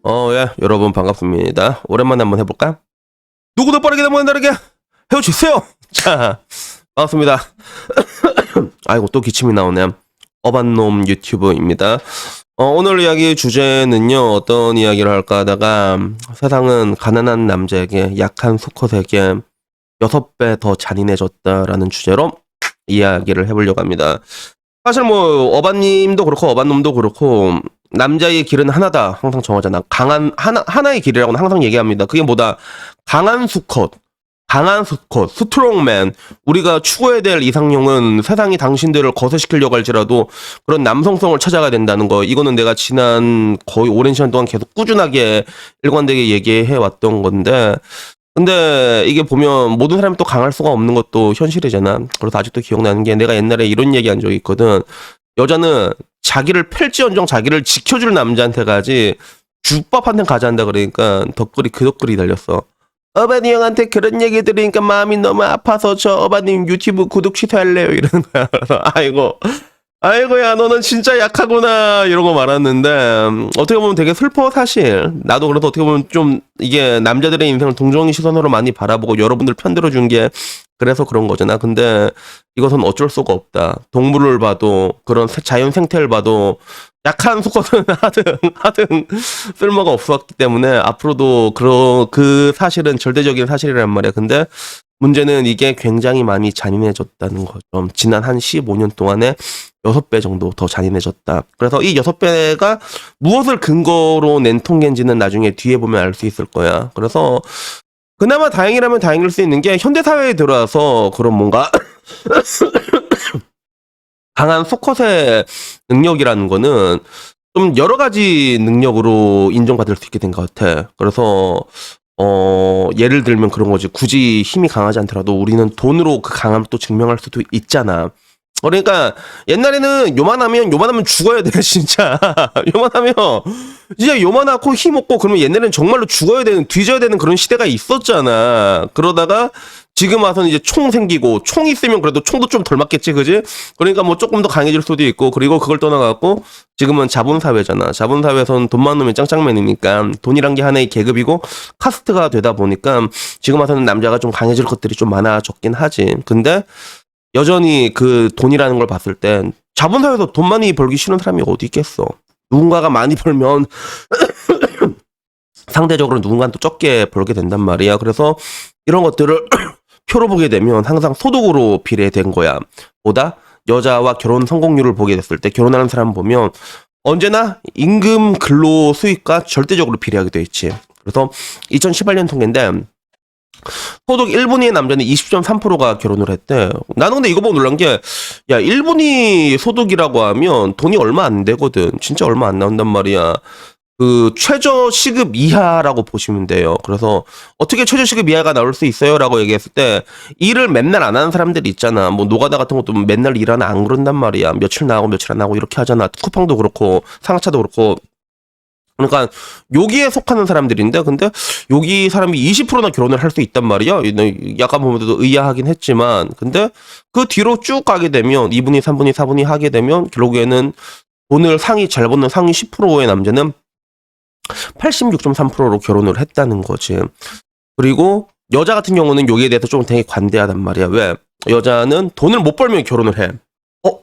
예, 여러분 반갑습니다. 오랜만에 한번 해볼까? 누구도 빠르게 넘어간 다르게 헤어지세요! 자, 반갑습니다. 아이고, 또 기침이 나오네. 어반놈 유튜브입니다. 오늘 이야기 주제는요, 어떤 이야기를 할까 하다가, 세상은 가난한 남자에게 약한 수컷에게 6배 더 잔인해졌다라는 주제로 이야기를 해보려고 합니다. 사실 뭐, 어반님도 그렇고, 어반놈도 그렇고, 남자의 길은 하나다. 항상 정하잖아. 하나의 길이라고는 항상 얘기합니다. 그게 뭐다? 강한 수컷. 스트롱맨. 우리가 추구해야 될 이상형은 세상이 당신들을 거세시키려고 할지라도 그런 남성성을 찾아가야 된다는 거. 이거는 내가 지난 거의 오랜 시간 동안 계속 꾸준하게 일관되게 얘기해 왔던 건데, 근데 이게 보면 모든 사람이 또 강할 수가 없는 것도 현실이잖아. 그래서 아직도 기억나는 게 내가 옛날에 이런 얘기 한 적이 있거든. 여자는 자기를 펼지언정 자기를 지켜줄 남자한테 가지 죽밥한테 가자 한다 그러니까 덧글이 그 덧글이 달렸어. 어바니 형한테 그런 얘기 들으니까 마음이 너무 아파서 저 어바님 유튜브 구독 취소할래요 이러는 거야. 그래서 아이고야 너는 진짜 약하구나 이런 거 말았는데 어떻게 보면 되게 슬퍼 사실. 나도 그래서 어떻게 보면 좀 이게 남자들의 인생을 동정의 시선으로 많이 바라보고 여러분들 편 들어준 게 그래서 그런 거잖아. 근데 이것은 어쩔 수가 없다. 동물을 봐도 그런 자연 생태를 봐도 약한 수컷은 하등 쓸모가 없었기 때문에 앞으로도 그 사실은 절대적인 사실이란 말이야. 근데 문제는 이게 굉장히 많이 잔인해졌다는 거죠. 지난 한 15년 동안에 6배 정도 더 잔인해졌다. 그래서 이 6배가 무엇을 근거로 낸 통계인지는 나중에 뒤에 보면 알 수 있을 거야. 그래서 그나마 다행이라면 다행일 수 있는 게 현대사회에 들어와서 그런 뭔가 강한 수컷의 능력이라는 거는 좀 여러 가지 능력으로 인정받을 수 있게 된 것 같아. 그래서 예를 들면 그런 거지. 굳이 힘이 강하지 않더라도 우리는 돈으로 그 강함을 또 증명할 수도 있잖아. 그러니까 옛날에는 요만하면 죽어야 돼 진짜. 요만하고 힘 없고 그러면 옛날에는 정말로 뒤져야 되는 그런 시대가 있었잖아. 그러다가 지금 와서는 이제 총 생기고 총 있으면 그래도 총도 좀 덜 맞겠지, 그지? 그러니까 뭐 조금 더 강해질 수도 있고 그리고 그걸 떠나갖고 지금은 자본사회잖아. 자본사회에서는 돈 많은 놈이 짱짱맨이니까 돈이란 게 하나의 계급이고 카스트가 되다 보니까 지금 와서는 남자가 좀 강해질 것들이 좀 많아졌긴 하지. 근데 여전히 그 돈이라는 걸 봤을 땐 자본사회에서 돈 많이 벌기 싫은 사람이 어디 있겠어. 누군가가 많이 벌면 상대적으로 누군가는 또 적게 벌게 된단 말이야. 그래서 이런 것들을 표로 보게 되면 항상 소득으로 비례된 거야. 보다 여자와 결혼 성공률을 보게 됐을 때 결혼하는 사람 보면 언제나 임금 근로 수익과 절대적으로 비례하게 돼 있지. 그래서 2018년 통계인데 소득 1분위의 남자는 20.3%가 결혼을 했대. 나는 근데 이거 보고 놀란 게, 야, 1분위 소득이라고 하면 돈이 얼마 안 되거든. 진짜 얼마 안 나온단 말이야. 그, 최저 시급 이하라고 보시면 돼요. 그래서, 어떻게 최저 시급 이하가 나올 수 있어요? 라고 얘기했을 때, 일을 맨날 안 하는 사람들이 있잖아. 뭐, 노가다 같은 것도 맨날 일하나 안 그런단 말이야. 며칠 나가고 며칠 안 나가고 이렇게 하잖아. 쿠팡도 그렇고, 상하차도 그렇고. 그러니까 여기에 속하는 사람들인데 근데 여기 사람이 20%나 결혼을 할 수 있단 말이야. 약간 보면 의아하긴 했지만 근데 그 뒤로 쭉 가게 되면 2분위, 3분위, 4분위 하게 되면 결국에는 돈을 잘 버는 상위 10%의 남자는 86.3%로 결혼을 했다는 거지. 그리고 여자 같은 경우는 여기에 대해서 좀 되게 관대하단 말이야. 왜? 여자는 돈을 못 벌면 결혼을 해.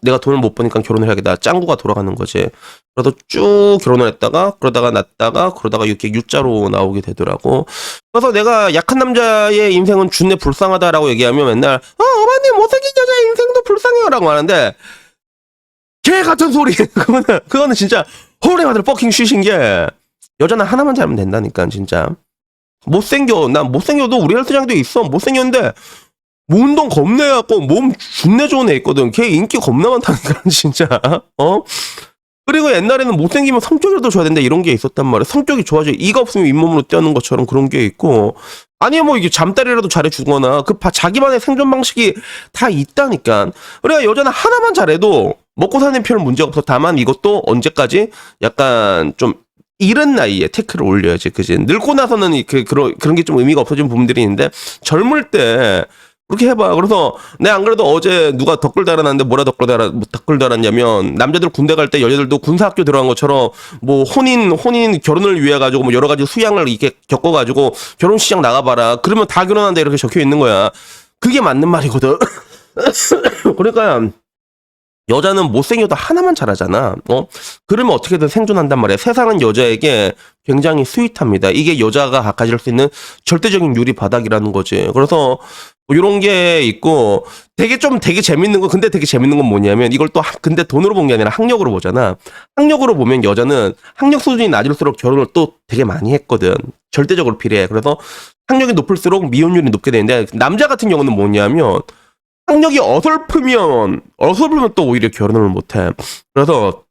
내가 돈을 못 버니까 결혼을 해야겠다. 짱구가 돌아가는 거지. 그래서 쭉 결혼을 했다가 그러다가 이렇게 U자로 나오게 되더라고. 그래서 내가 약한 남자의 인생은 준내 불쌍하다라고 얘기하면 맨날 어머님 못생긴 여자의 인생도 불쌍해요 라고 하는데 개 같은 소리. 그거는 진짜 호레 마들 퍼킹 쉬신 게 여자는 하나만 잘하면 된다니까 진짜. 난 못생겨도 우리 헬스장도 있어. 못생겼는데 운동 겁내 갖고 몸 존내 좋은 애 있거든. 걔 인기 겁나 많다니까 진짜. 그리고 옛날에는 못생기면 성격이라도 줘야 된다 이런 게 있었단 말이야. 성격이 좋아져. 이가 없으면 잇몸으로 뛰는 것처럼 그런 게 있고 아니면 뭐 이게 잠자리라도 잘해주거나 자기만의 생존 방식이 다 있다니까. 그러니까 여자는 하나만 잘해도 먹고 사는 편은 문제가 없어. 다만 이것도 언제까지 약간 좀 이른 나이에 태클을 올려야지. 그지? 늙고 나서는 그런 게 좀 의미가 없어진 부분들이 있는데 젊을 때 그렇게 해봐. 그래서 내가 안 그래도 어제 누가 댓글 달아놨는데 뭐라 댓글 달았냐면 남자들 군대 갈 때 여자들도 군사학교 들어간 것처럼 뭐 혼인 결혼을 위해 가지고 뭐 여러 가지 수양을 이렇게 겪어가지고 결혼 시장 나가봐라. 그러면 다 결혼한다 이렇게 적혀 있는 거야. 그게 맞는 말이거든. 그러니까 여자는 못생겨도 하나만 잘하잖아. 그러면 어떻게든 생존한단 말이야. 세상은 여자에게 굉장히 스윗합니다. 이게 여자가 가질 수 있는 절대적인 유리 바닥이라는 거지. 그래서 뭐 이런 게 있고 되게 재밌는 거. 근데 되게 재밌는 건 뭐냐면 이걸 또 근데 돈으로 본 게 아니라 학력으로 보잖아. 학력으로 보면 여자는 학력 수준이 낮을수록 결혼을 또 되게 많이 했거든. 절대적으로 필요해. 그래서 학력이 높을수록 미혼율이 높게 되는데 남자 같은 경우는 뭐냐면 학력이 어설프면 또 오히려 결혼을 못해. 그래서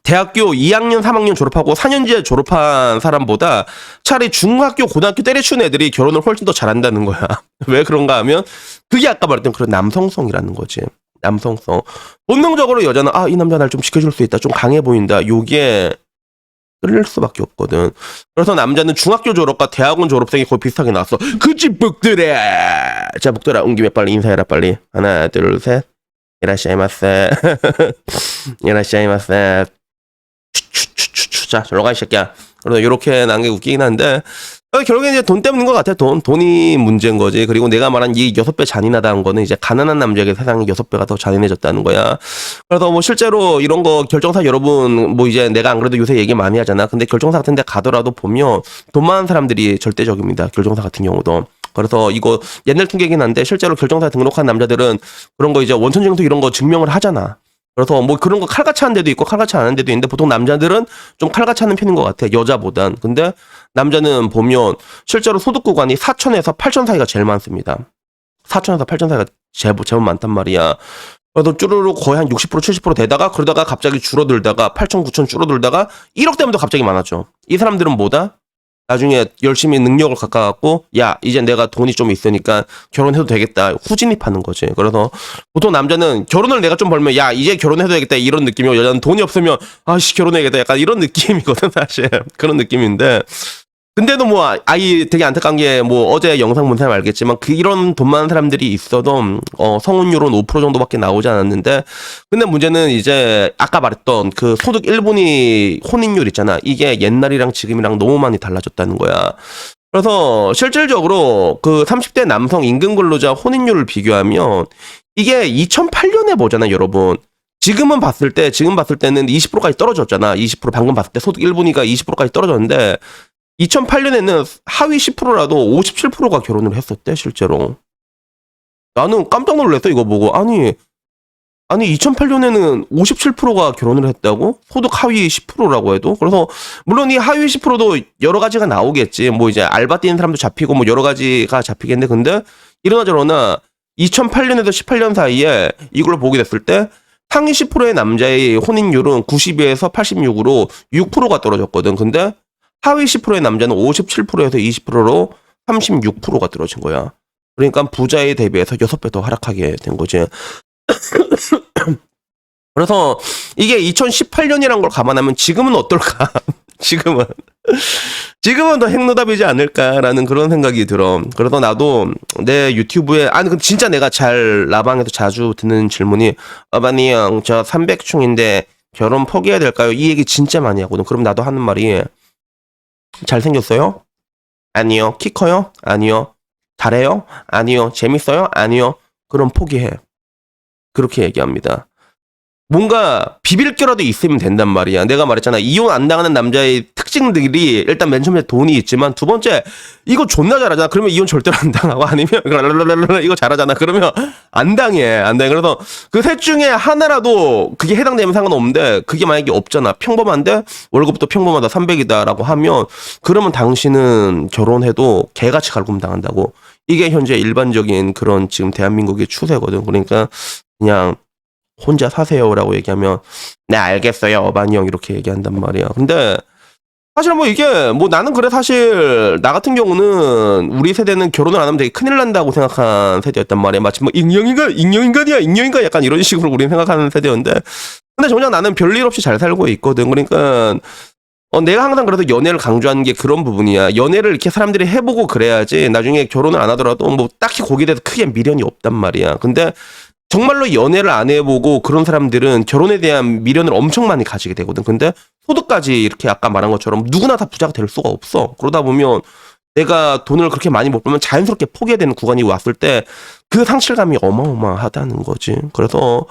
대학교 2학년, 3학년 졸업하고 4년제 졸업한 사람보다 차라리 중학교, 고등학교 때려치운 애들이 결혼을 훨씬 더 잘한다는 거야. 왜 그런가 하면 그게 아까 말했던 그런 남성성이라는 거지. 남성성. 본능적으로 여자는 이 남자 날 좀 지켜줄 수 있다. 좀 강해 보인다. 요게 끌릴 수밖에 없거든. 그래서 남자는 중학교 졸업과 대학원 졸업생이 거의 비슷하게 나왔어. 그치 북들아. 자 북들아 온 김에 빨리 인사해라 빨리. 하나 둘 셋. 이라시아이마세. 이라시아이마세. 자 저러 가 이 새끼야. 그래서 이렇게 난 게 웃기긴 한데 결국엔 이제 돈 때문인 것 같아. 돈이 문제인 거지. 그리고 내가 말한 이 6배 잔인하다는 거는 이제 가난한 남자에게 세상이 6배가 더 잔인해졌다는 거야. 그래서 뭐 실제로 이런 거 결정사 여러분 뭐 이제 내가 안 그래도 요새 얘기 많이 하잖아. 근데 결정사 같은 데 가더라도 보면 돈 많은 사람들이 절대적입니다. 결정사 같은 경우도. 그래서 이거 옛날 통계긴 한데 실제로 결정사에 등록한 남자들은 그런 거 이제 원천징수 이런 거 증명을 하잖아. 그래서 뭐 그런 거 칼같이 하는 데도 있고 칼같이 안 하는 데도 있는데 보통 남자들은 좀 칼같이 하는 편인 것 같아. 여자보단. 근데 남자는 보면 실제로 소득 구간이 4천에서 8천 사이가 제일 많습니다. 4천에서 8천 사이가 제법 많단 말이야. 그래서 쭈루룩 거의 한 60% 70% 되다가 그러다가 갑자기 줄어들다가 8천 9천 줄어들다가 1억 되면 또 갑자기 많아져. 이 사람들은 뭐다? 나중에 열심히 능력을 깎아갖고 야 이제 내가 돈이 좀 있으니까 결혼해도 되겠다 후진입하는 거지. 그래서 보통 남자는 결혼을 내가 좀 벌면 야 이제 결혼해도 되겠다 이런 느낌이고 여자는 돈이 없으면 아씨 결혼해야겠다 약간 이런 느낌이거든 사실. 그런 느낌인데 근데도 뭐 되게 안타까운 게 뭐 어제 영상 본 사람 알겠지만 이런 돈 많은 사람들이 있어도 성혼율은 5% 정도밖에 나오지 않았는데 근데 문제는 이제 아까 말했던 그 소득 1분위 혼인율 있잖아. 이게 옛날이랑 지금이랑 너무 많이 달라졌다는 거야. 그래서 실질적으로 그 30대 남성 임금 근로자 혼인율을 비교하면 이게 2008년에 보잖아 여러분. 지금 봤을 때는 20%까지 떨어졌잖아. 20% 방금 봤을 때 소득 1분위가 20%까지 떨어졌는데 2008년에는 하위 10%라도 57%가 결혼을 했었대 실제로. 나는 깜짝 놀랐어 이거 보고. 아니 2008년에는 57%가 결혼을 했다고? 소득 하위 10%라고 해도? 그래서 물론 이 하위 10%도 여러 가지가 나오겠지. 뭐 이제 알바 뛰는 사람도 잡히고 뭐 여러 가지가 잡히겠는데 근데 이러나 저러나 2008년에서 18년 사이에 이걸로 보게 됐을 때 상위 10%의 남자의 혼인율은 92에서 86으로 6%가 떨어졌거든. 근데 하위 10%의 남자는 57%에서 20%로 36%가 떨어진 거야. 그러니까 부자에 대비해서 6배 더 하락하게 된 거지. 그래서 이게 2018년이란 걸 감안하면 지금은 어떨까? 지금은 더 핵노답이지 않을까라는 그런 생각이 들어. 그래서 나도 내 유튜브에 근데 진짜 내가 라방에서 자주 듣는 질문이 아바니 형 저 300충인데 결혼 포기해야 될까요? 이 얘기 진짜 많이 하거든. 그럼 나도 하는 말이 잘생겼어요? 아니요. 키 커요? 아니요. 잘해요? 아니요. 재밌어요? 아니요. 그럼 포기해. 그렇게 얘기합니다. 뭔가 비빌 게라도 있으면 된단 말이야. 내가 말했잖아. 이혼 안 당하는 남자의 특징들이 일단 맨 처음에 돈이 있지만 두 번째 이거 존나 잘하잖아. 그러면 이혼 절대로 안 당하고 아니면 이거 잘하잖아. 그러면 안 당해. 그래서 그 셋 중에 하나라도 그게 해당되면 상관없는데 그게 만약에 없잖아. 평범한데 월급도 평범하다 300이다라고 하면 그러면 당신은 결혼해도 개같이 갈굼 당한다고. 이게 현재 일반적인 그런 지금 대한민국의 추세거든. 그러니까 그냥 혼자 사세요라고 얘기하면 네 알겠어요 어반이 형 이렇게 얘기한단 말이야. 근데 사실 뭐 이게 뭐 나는 그래 사실 나 같은 경우는 우리 세대는 결혼을 안 하면 되게 큰일 난다고 생각한 세대였단 말이야. 마치 뭐 인형인간 약간 이런 식으로 우리는 생각하는 세대였는데 근데 정작 나는 별일 없이 잘 살고 있거든. 그러니까 내가 항상 그래도 연애를 강조하는 게 그런 부분이야. 연애를 이렇게 사람들이 해보고 그래야지 나중에 결혼을 안 하더라도 뭐 딱히 거기에 대해서 크게 미련이 없단 말이야. 근데 정말로 연애를 안 해보고 그런 사람들은 결혼에 대한 미련을 엄청 많이 가지게 되거든. 근데 소득까지 이렇게 아까 말한 것처럼 누구나 다 부자가 될 수가 없어. 그러다 보면 내가 돈을 그렇게 많이 못 벌면 자연스럽게 포기해야 되는 구간이 왔을 때 그 상실감이 어마어마하다는 거지. 그래서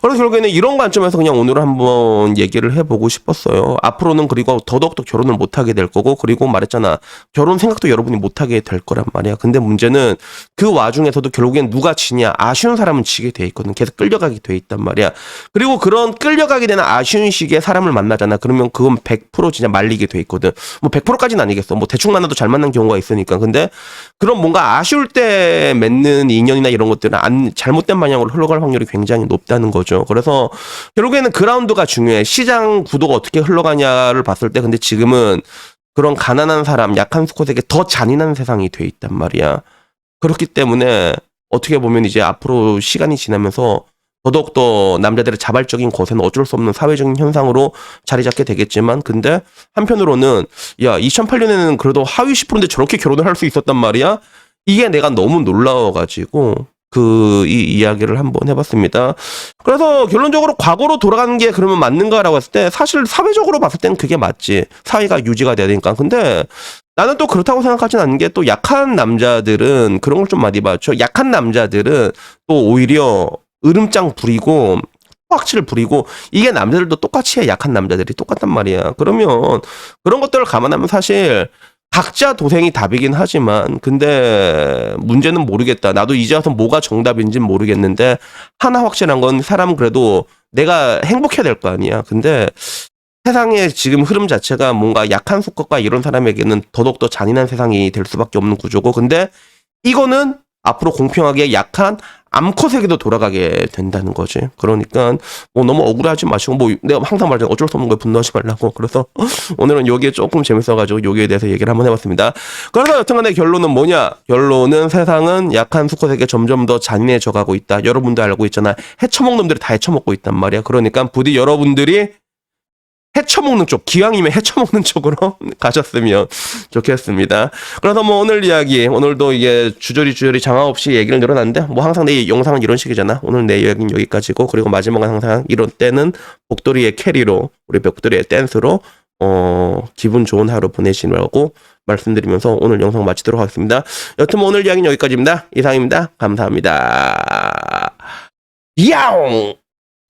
결국에는 이런 관점에서 그냥 오늘 한번 얘기를 해보고 싶었어요. 앞으로는 그리고 더더욱더 결혼을 못하게 될 거고, 그리고 말했잖아. 결혼 생각도 여러분이 못하게 될 거란 말이야. 근데 문제는 그 와중에서도 결국엔 누가 지냐. 아쉬운 사람은 지게 돼 있거든. 계속 끌려가게 돼 있단 말이야. 그리고 그런 끌려가게 되는 아쉬운 시기에 사람을 만나잖아. 그러면 그건 100% 진짜 말리게 돼 있거든. 뭐 100%까지는 아니겠어. 뭐 대충 만나도 잘 만난 경우가 있으니까. 근데 그런 뭔가 아쉬울 때 맺는 인연이나 이런 것들은 잘못된 방향으로 흘러갈 확률이 굉장히 높다는 거죠. 그래서 결국에는 그라운드가 중요해. 시장 구도가 어떻게 흘러가냐를 봤을 때 근데 지금은 그런 가난한 사람, 약한 수컷에게 더 잔인한 세상이 돼 있단 말이야. 그렇기 때문에 어떻게 보면 이제 앞으로 시간이 지나면서 더더욱더 남자들의 자발적인 거세는 어쩔 수 없는 사회적인 현상으로 자리 잡게 되겠지만, 근데 한편으로는 야 2008년에는 그래도 하위 10%인데 저렇게 결혼을 할 수 있었단 말이야. 이게 내가 너무 놀라워가지고 이 이야기를 한번 해봤습니다. 그래서 결론적으로 과거로 돌아가는 게 그러면 맞는가라고 했을 때 사실 사회적으로 봤을 때는 그게 맞지. 사회가 유지가 돼야 되니까. 근데 나는 또 그렇다고 생각하진 않는 게 또 약한 남자들은 그런 걸 좀 많이 봐죠. 약한 남자들은 또 오히려 으름장 부리고 확치를 부리고 이게 남자들도 똑같이 해. 약한 남자들이 똑같단 말이야. 그러면 그런 것들을 감안하면 사실 각자 도생이 답이긴 하지만 근데 문제는 모르겠다. 나도 이제 와서 뭐가 정답인지는 모르겠는데 하나 확실한 건 사람은 그래도 내가 행복해야 될 거 아니야. 근데 세상의 지금 흐름 자체가 뭔가 약한 수컷과 이런 사람에게는 더더욱더 잔인한 세상이 될 수밖에 없는 구조고, 근데 이거는 앞으로 공평하게 약한 암컷에게도 돌아가게 된다는 거지. 그러니까 뭐 너무 억울하지 마시고, 뭐 내가 항상 말하잖아. 어쩔 수 없는 거에 분노하지 말라고. 그래서 오늘은 여기에 조금 재밌어가지고 여기에 대해서 얘기를 한번 해봤습니다. 그래서 여튼간에 결론은 뭐냐? 결론은 세상은 약한 수컷에게 점점 더 잔인해져 가고 있다. 여러분도 알고 있잖아. 해쳐먹는 놈들이 다 해쳐먹고 있단 말이야. 그러니까 부디 여러분들이 해쳐먹는 쪽, 기왕이면 해쳐먹는 쪽으로 가셨으면 좋겠습니다. 그래서 뭐 오늘 이야기, 오늘도 이게 주저리 장화 없이 얘기를 늘어났는데, 뭐 항상 내 영상은 이런 식이잖아. 오늘 내 이야기는 여기까지고, 그리고 마지막은 항상 이런 때는 복돌이의 캐리로, 우리 복돌이의 댄스로, 기분 좋은 하루 보내시라고 말씀드리면서 오늘 영상 마치도록 하겠습니다. 여튼 뭐 오늘 이야기는 여기까지입니다. 이상입니다. 감사합니다. 야옹!